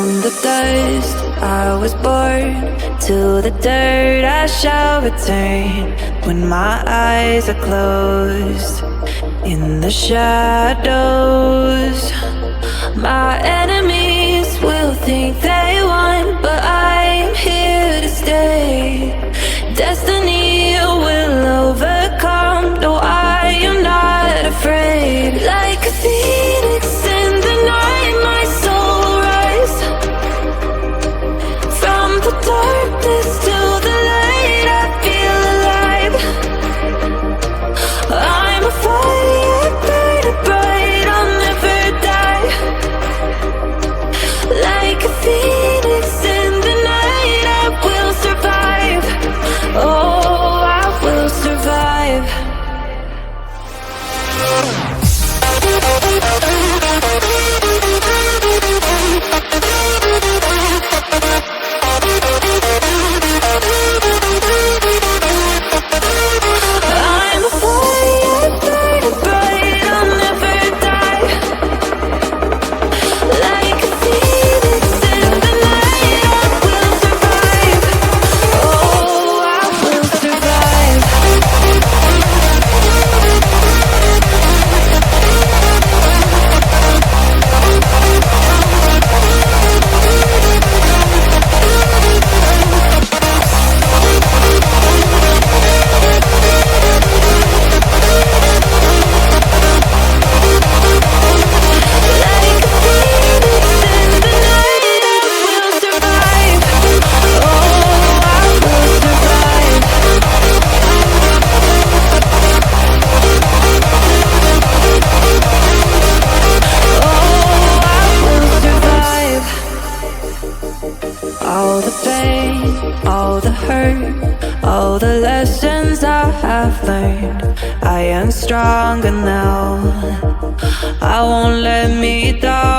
From the dust I was born, to the dirt I shall return. When my eyes are closed, in the shadows, my enemies will think they won, but I'm here to stay. Destiny will overcome, no, I am not afraid. Like a phoenix in the night, my soul will rise. From the darkness to the light, I feel alive. I'm a fire burning bright, I'll never die. Like a phoenix in the night, I will survive. Oh, I will survive. I'm a fire burning bright, I'll never die. Like a phoenix in the night, I will survive. Oh, I will survive. Like a phoenix in the night, I will survive. Oh, I will survive. Oh, I will survive. All the pain, all the hurt, all the lessons I have learned, I am stronger now. I won't let me down.